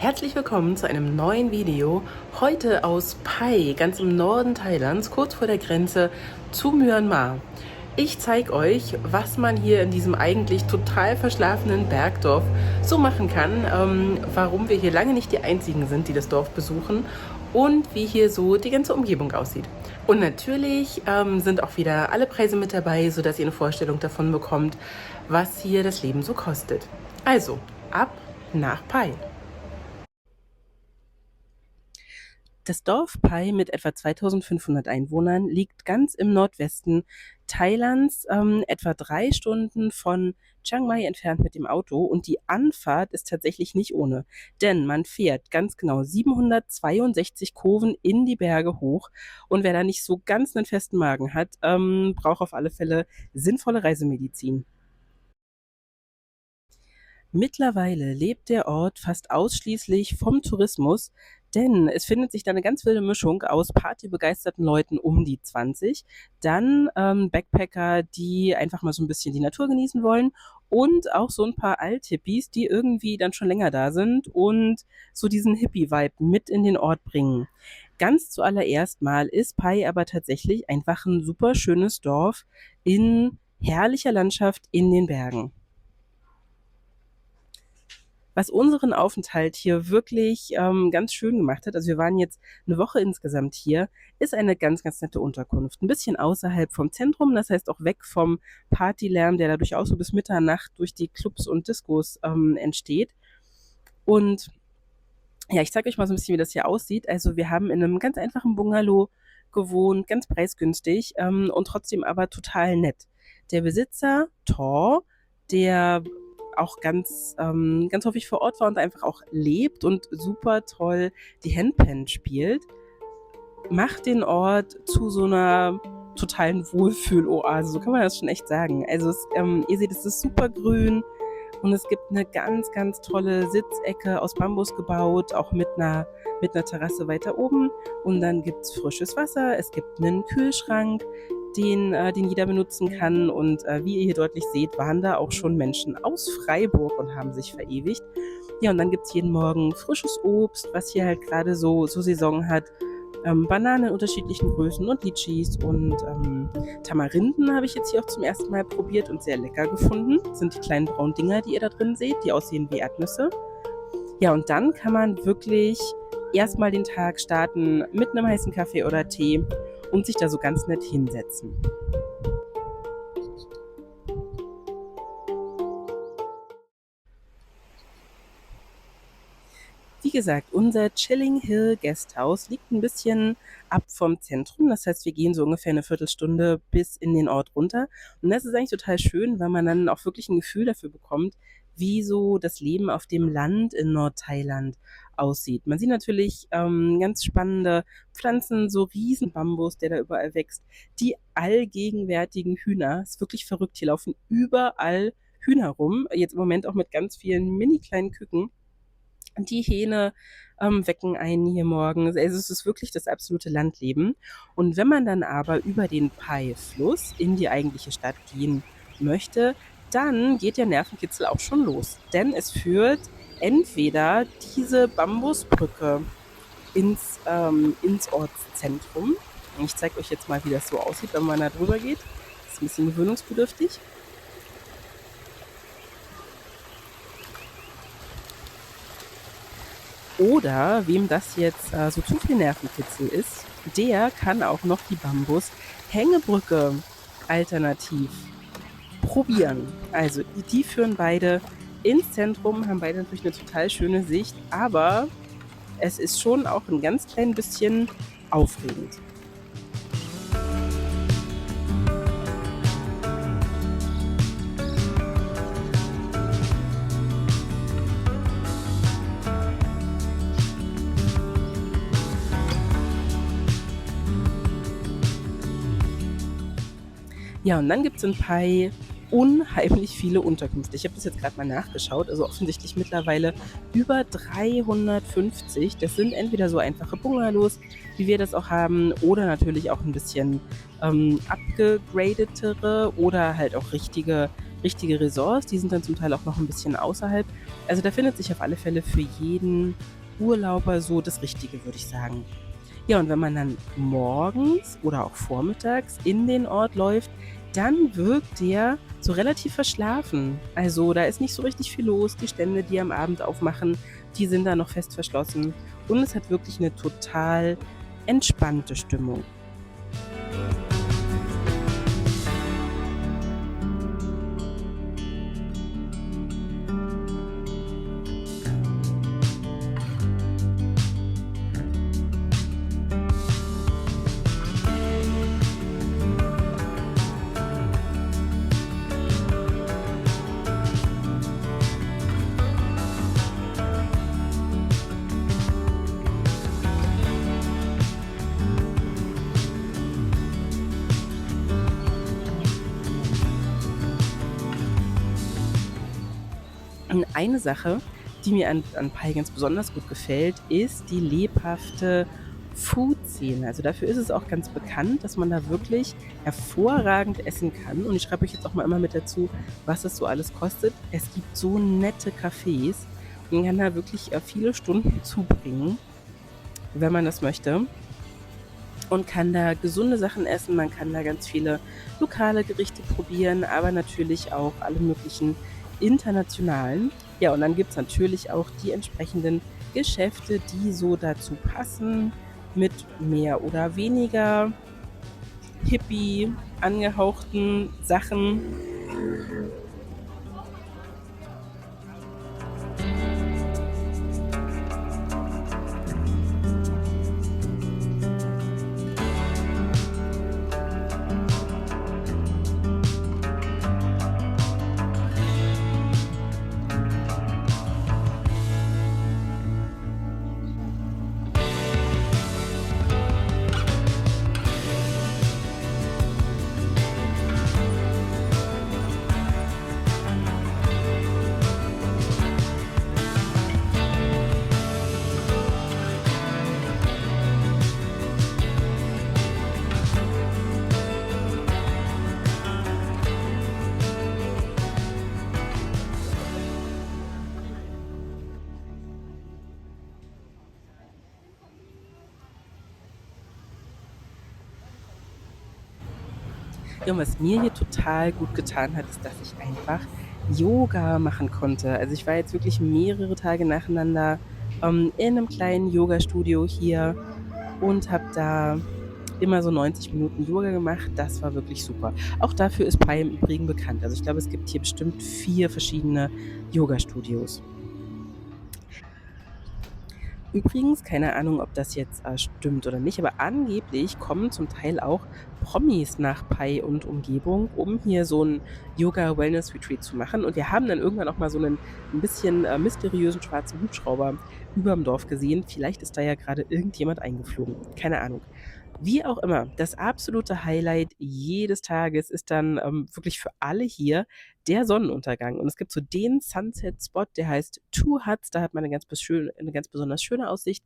Herzlich willkommen zu einem neuen Video, heute aus Pai, ganz im Norden Thailands, kurz vor der Grenze zu Myanmar. Ich zeige euch, was man hier in diesem eigentlich total verschlafenen Bergdorf so machen kann, warum wir hier lange nicht die Einzigen sind, die das Dorf besuchen und wie hier so die ganze Umgebung aussieht. Und natürlich sind auch wieder alle Preise mit dabei, sodass ihr eine Vorstellung davon bekommt, was hier das Leben so kostet. Also, ab nach Pai. Das Dorf Pai mit etwa 2500 Einwohnern liegt ganz im Nordwesten Thailands, etwa 3 Stunden von Chiang Mai entfernt mit dem Auto, und die Anfahrt ist tatsächlich nicht ohne, denn man fährt ganz genau 762 Kurven in die Berge hoch, und wer da nicht so ganz einen festen Magen hat, braucht auf alle Fälle sinnvolle Reisemedizin. Mittlerweile lebt der Ort fast ausschließlich vom Tourismus, denn es findet sich da eine ganz wilde Mischung aus partybegeisterten Leuten um die 20, dann Backpacker, die einfach mal so ein bisschen die Natur genießen wollen, und auch so ein paar Althippies, die irgendwie dann schon länger da sind und so diesen Hippie-Vibe mit in den Ort bringen. Ganz zuallererst mal ist Pai aber tatsächlich einfach ein super schönes Dorf in herrlicher Landschaft in den Bergen. Was unseren Aufenthalt hier wirklich ganz schön gemacht hat, also wir waren jetzt eine Woche insgesamt hier, ist eine ganz, ganz nette Unterkunft. Ein bisschen außerhalb vom Zentrum, das heißt auch weg vom Partylärm, der da durchaus so bis Mitternacht durch die Clubs und Discos entsteht. Und ja, ich zeige euch mal so ein bisschen, wie das hier aussieht. Also wir haben in einem ganz einfachen Bungalow gewohnt, ganz preisgünstig, und trotzdem aber total nett. Der Besitzer, Thor, der auch ganz häufig vor Ort war und einfach auch lebt und super toll die Handpan spielt, macht den Ort zu so einer totalen Wohlfühloase. So kann man das schon echt sagen. Also ihr seht, es ist super grün, und es gibt eine ganz, ganz tolle Sitzecke aus Bambus gebaut, auch mit einer Terrasse weiter oben. Und dann gibt es frisches Wasser, es gibt einen Kühlschrank, den jeder benutzen kann. Und wie ihr hier deutlich seht, waren da auch schon Menschen aus Freiburg und haben sich verewigt. Ja, und dann gibt es jeden Morgen frisches Obst, was hier halt gerade so Saison hat. Bananen in unterschiedlichen Größen und Litschis und Tamarinden habe ich jetzt hier auch zum ersten Mal probiert und sehr lecker gefunden. Das sind die kleinen braunen Dinger, die ihr da drin seht, die aussehen wie Erdnüsse. Ja, und dann kann man wirklich erstmal den Tag starten mit einem heißen Kaffee oder Tee und sich da so ganz nett hinsetzen. Wie gesagt, unser Chilling Hill Guesthouse liegt ein bisschen ab vom Zentrum. Das heißt, wir gehen so ungefähr eine Viertelstunde bis in den Ort runter. Und das ist eigentlich total schön, weil man dann auch wirklich ein Gefühl dafür bekommt, wie so das Leben auf dem Land in Nordthailand aussieht. Man sieht natürlich ganz spannende Pflanzen, so Riesenbambus, der da überall wächst. Die allgegenwärtigen Hühner, ist wirklich verrückt. Hier laufen überall Hühner rum. Jetzt im Moment auch mit ganz vielen mini kleinen Küken. Die Hähne wecken einen hier morgens. Also es ist wirklich das absolute Landleben. Und wenn man dann aber über den Pai-Fluss in die eigentliche Stadt gehen möchte, dann geht der Nervenkitzel auch schon los. Denn es führt entweder diese Bambusbrücke ins Ortszentrum. Ich zeige euch jetzt mal, wie das so aussieht, wenn man da drüber geht. Das ist ein bisschen gewöhnungsbedürftig. Oder wem das jetzt so zu viel Nervenkitzel ist, der kann auch noch die Bambus-Hängebrücke alternativ probieren. Also die führen beide ins Zentrum, haben beide natürlich eine total schöne Sicht, aber es ist schon auch ein ganz klein bisschen aufregend. Ja, und dann gibt es in Pai unheimlich viele Unterkünfte. Ich habe das jetzt gerade mal nachgeschaut, also offensichtlich mittlerweile über 350. Das sind entweder so einfache Bungalows, wie wir das auch haben, oder natürlich auch ein bisschen abgegradetere oder halt auch richtige richtige Resorts, die sind dann zum Teil auch noch ein bisschen außerhalb. Also da findet sich auf alle Fälle für jeden Urlauber so das Richtige, würde ich sagen. Ja, und wenn man dann morgens oder auch vormittags in den Ort läuft, dann wirkt der so relativ verschlafen. Also da ist nicht so richtig viel los. Die Stände, die am Abend aufmachen, die sind da noch fest verschlossen. Und es hat wirklich eine total entspannte Stimmung. Und eine Sache, die mir an Pai ganz besonders gut gefällt, ist die lebhafte Food-Szene. Also dafür ist es auch ganz bekannt, dass man da wirklich hervorragend essen kann. Und ich schreibe euch jetzt auch mal immer mit dazu, was es so alles kostet. Es gibt so nette Cafés. Man kann da wirklich viele Stunden zubringen, wenn man das möchte. Und kann da gesunde Sachen essen. Man kann da ganz viele lokale Gerichte probieren, aber natürlich auch alle möglichen internationalen. Ja, und dann gibt es natürlich auch die entsprechenden Geschäfte, die so dazu passen, mit mehr oder weniger hippie angehauchten Sachen. Ja, und was mir hier total gut getan hat, ist, dass ich einfach Yoga machen konnte. Also ich war jetzt wirklich mehrere Tage nacheinander in einem kleinen Yoga-Studio hier und habe da immer so 90 Minuten Yoga gemacht. Das war wirklich super. Auch dafür ist Pai im Übrigen bekannt. Also ich glaube, es gibt hier bestimmt 4 verschiedene Yoga-Studios. Übrigens, keine Ahnung, ob das jetzt stimmt oder nicht, aber angeblich kommen zum Teil auch Promis nach Pai und Umgebung, um hier so ein Yoga-Wellness-Retreat zu machen. Und wir haben dann irgendwann auch mal so einen ein bisschen mysteriösen schwarzen Hubschrauber überm Dorf gesehen. Vielleicht ist da ja gerade irgendjemand eingeflogen. Keine Ahnung. Wie auch immer, das absolute Highlight jedes Tages ist dann wirklich für alle hier der Sonnenuntergang. Und es gibt so den Sunset-Spot, der heißt Two Huts. Da hat man eine ganz besonders schöne Aussicht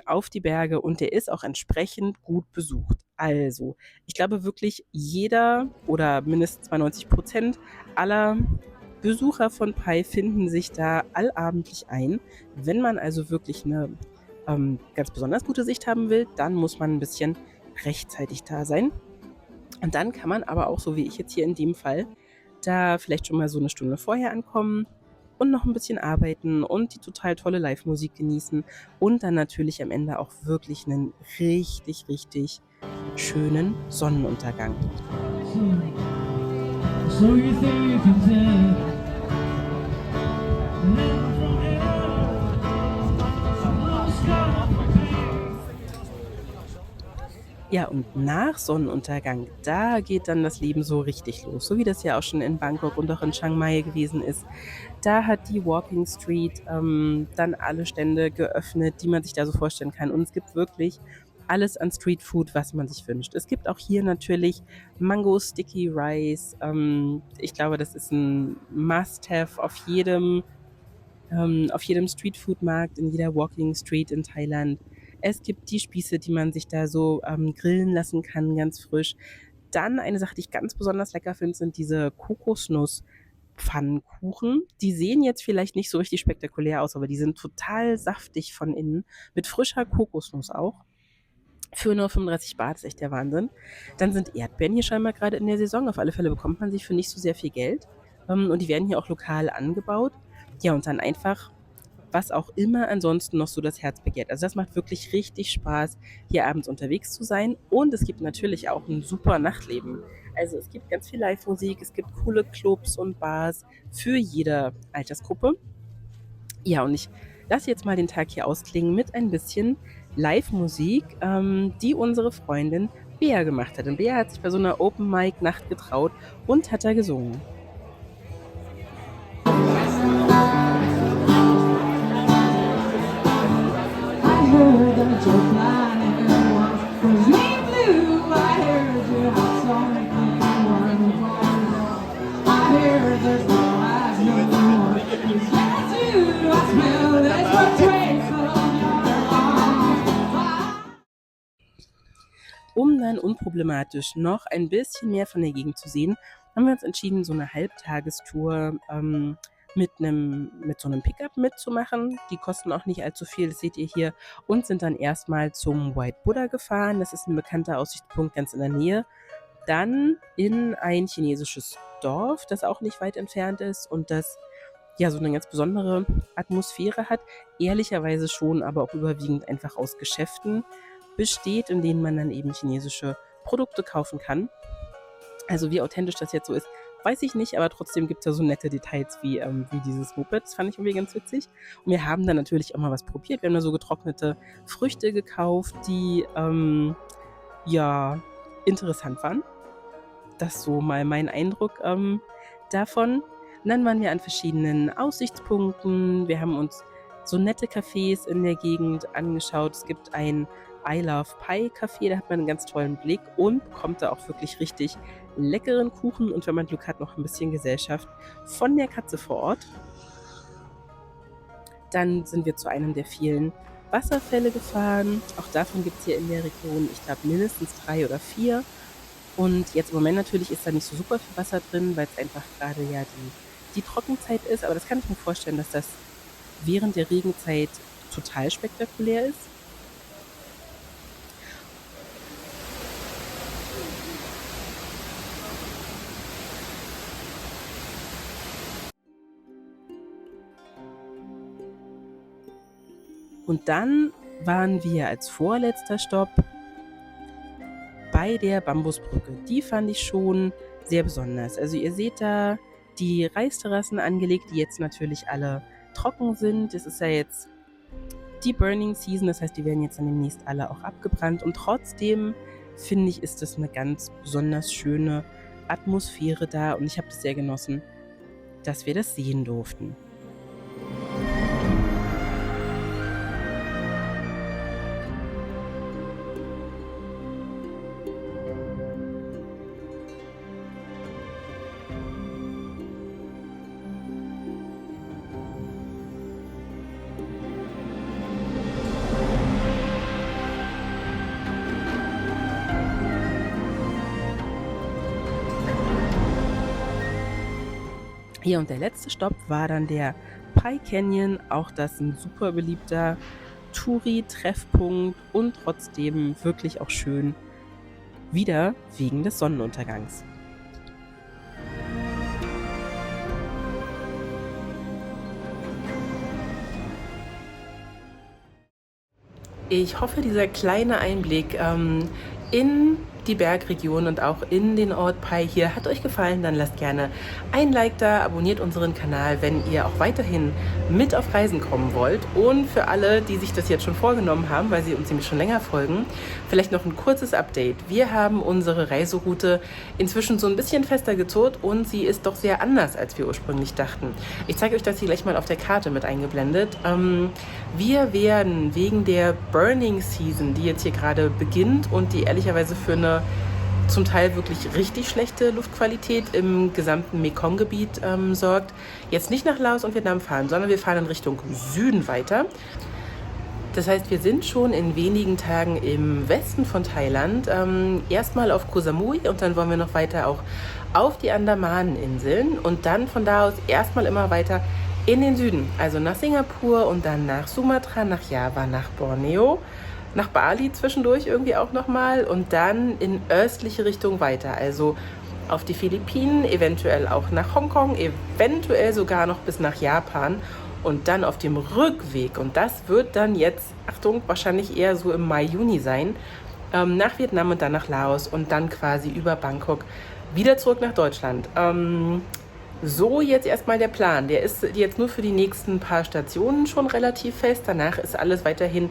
auf die Berge und der ist auch entsprechend gut besucht. Also, ich glaube wirklich jeder oder mindestens 92% aller Besucher von Pai finden sich da allabendlich ein. Wenn man also wirklich eine ganz besonders gute Sicht haben will, dann muss man ein bisschen rechtzeitig da sein. Und dann kann man aber auch, so wie ich jetzt hier in dem Fall, da vielleicht schon mal so eine Stunde vorher ankommen und noch ein bisschen arbeiten und die total tolle Live-Musik genießen und dann natürlich am Ende auch wirklich einen richtig, richtig schönen Sonnenuntergang. So you think you can tell? Ja, und nach Sonnenuntergang, da geht dann das Leben so richtig los, so wie das ja auch schon in Bangkok und auch in Chiang Mai gewesen ist. Da hat die Walking Street dann alle Stände geöffnet, die man sich da so vorstellen kann. Und es gibt wirklich alles an Streetfood, was man sich wünscht. Es gibt auch hier natürlich Mango Sticky Rice. Ich glaube, das ist ein Must-Have auf jedem Streetfood-Markt, in jeder Walking Street in Thailand. Es gibt die Spieße, die man sich da so grillen lassen kann, ganz frisch. Dann eine Sache, die ich ganz besonders lecker finde, sind diese Kokosnuss-Pfannkuchen. Die sehen jetzt vielleicht nicht so richtig spektakulär aus, aber die sind total saftig von innen, mit frischer Kokosnuss auch. Für nur 35 Baht ist echt der Wahnsinn. Dann sind Erdbeeren hier scheinbar gerade in der Saison. Auf alle Fälle bekommt man sie für nicht so sehr viel Geld. Und die werden hier auch lokal angebaut. Ja, und dann einfach, was auch immer ansonsten noch so das Herz begehrt. Also das macht wirklich richtig Spaß, hier abends unterwegs zu sein. Und es gibt natürlich auch ein super Nachtleben. Also es gibt ganz viel Live-Musik, es gibt coole Clubs und Bars für jede Altersgruppe. Ja, und ich lasse jetzt mal den Tag hier ausklingen mit ein bisschen Live-Musik, die unsere Freundin Bea gemacht hat. Und Bea hat sich bei so einer Open-Mic-Nacht getraut und hat da gesungen. I heard that your planet was me blue. I heard you had something wonderful. I heard there's no eyes no more. It's just you. I smell there's no trace of your arms. Um dann unproblematisch noch ein bisschen mehr von der Gegend zu sehen, haben wir uns entschieden, so eine Halbtagestour mit so einem Pickup mitzumachen. Die kosten auch nicht allzu viel, das seht ihr hier. Und sind dann erstmal zum White Buddha gefahren. Das ist ein bekannter Aussichtspunkt ganz in der Nähe. Dann in ein chinesisches Dorf, das auch nicht weit entfernt ist und das ja so eine ganz besondere Atmosphäre hat. Ehrlicherweise schon, aber auch überwiegend einfach aus Geschäften besteht, in denen man dann eben chinesische Produkte kaufen kann. Also wie authentisch das jetzt so ist, weiß ich nicht, aber trotzdem gibt es ja so nette Details wie dieses Moped. Das fand ich irgendwie ganz witzig. Und wir haben dann natürlich auch mal was probiert. Wir haben da so getrocknete Früchte gekauft, die ja interessant waren. Das ist so mal mein Eindruck davon. Und dann waren wir an verschiedenen Aussichtspunkten. Wir haben uns so nette Cafés in der Gegend angeschaut. Es gibt ein I Love Pie Café, da hat man einen ganz tollen Blick und bekommt da auch wirklich richtig leckeren Kuchen und wenn man Glück hat, noch ein bisschen Gesellschaft von der Katze vor Ort. Dann sind wir zu einem der vielen Wasserfälle gefahren. Auch davon gibt es hier in der Region, ich glaube, mindestens 3 oder 4. Und jetzt im Moment natürlich ist da nicht so super viel Wasser drin, weil es einfach gerade ja die Trockenzeit ist. Aber das kann ich mir vorstellen, dass das während der Regenzeit total spektakulär ist. Und dann waren wir als vorletzter Stopp bei der Bambusbrücke. Die fand ich schon sehr besonders. Also ihr seht da die Reisterrassen angelegt, die jetzt natürlich alle trocken sind. Es ist ja jetzt die Burning Season, das heißt, die werden jetzt dann demnächst alle auch abgebrannt. Und trotzdem finde ich, ist das eine ganz besonders schöne Atmosphäre da. Und ich habe das sehr genossen, dass wir das sehen durften. Ja, und der letzte Stopp war dann der Pie Canyon, auch das ein super beliebter Touri-Treffpunkt und trotzdem wirklich auch schön, wieder wegen des Sonnenuntergangs. Ich hoffe, dieser kleine Einblick in die Bergregion und auch in den Ort Pai hier hat euch gefallen. Dann lasst gerne ein Like da, abonniert unseren Kanal, wenn ihr auch weiterhin mit auf Reisen kommen wollt. Und für alle, die sich das jetzt schon vorgenommen haben, weil sie uns nämlich schon länger folgen, vielleicht noch ein kurzes Update. Wir haben unsere Reiseroute inzwischen so ein bisschen fester gezurrt und sie ist doch sehr anders, als wir ursprünglich dachten. Ich zeige euch das hier gleich mal auf der Karte mit eingeblendet. Wir werden wegen der Burning Season, die jetzt hier gerade beginnt und die ehrlicherweise für eine zum Teil wirklich richtig schlechte Luftqualität im gesamten Mekong-Gebiet sorgt, jetzt nicht nach Laos und Vietnam fahren, sondern wir fahren in Richtung Süden weiter. Das heißt, wir sind schon in wenigen Tagen im Westen von Thailand. Erstmal auf Koh Samui und dann wollen wir noch weiter auch auf die Andamaneninseln und dann von da aus erstmal immer weiter in den Süden, also nach Singapur und dann nach Sumatra, nach Java, nach Borneo, nach Bali zwischendurch irgendwie auch nochmal und dann in östliche Richtung weiter, also auf die Philippinen, eventuell auch nach Hongkong, eventuell sogar noch bis nach Japan und dann auf dem Rückweg, und das wird dann jetzt, Achtung, wahrscheinlich eher so im Mai, Juni sein, nach Vietnam und dann nach Laos und dann quasi über Bangkok wieder zurück nach Deutschland. So jetzt erstmal der Plan. Der ist jetzt nur für die nächsten paar Stationen schon relativ fest. Danach ist alles weiterhin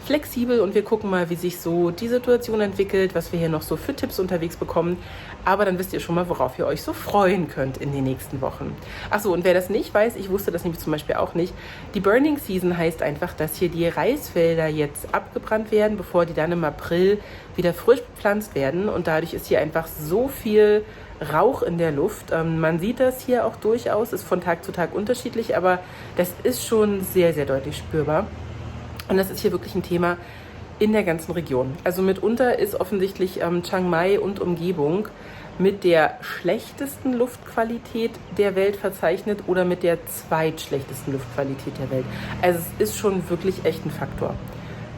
flexibel und wir gucken mal, wie sich so die Situation entwickelt, was wir hier noch so für Tipps unterwegs bekommen. Aber dann wisst ihr schon mal, worauf ihr euch so freuen könnt in den nächsten Wochen. Achso, und wer das nicht weiß, ich wusste das nämlich zum Beispiel auch nicht, die Burning Season heißt einfach, dass hier die Reisfelder jetzt abgebrannt werden, bevor die dann im April wieder frisch bepflanzt werden. Und dadurch ist hier einfach so viel Rauch in der Luft. Man sieht das hier auch durchaus, ist von Tag zu Tag unterschiedlich, aber das ist schon sehr, sehr deutlich spürbar. Und das ist hier wirklich ein Thema in der ganzen Region. Also mitunter ist offensichtlich Chiang Mai und Umgebung mit der schlechtesten Luftqualität der Welt verzeichnet oder mit der zweitschlechtesten Luftqualität der Welt. Also es ist schon wirklich echt ein Faktor.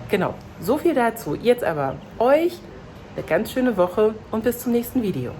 Genau, so viel dazu. Jetzt aber euch eine ganz schöne Woche und bis zum nächsten Video.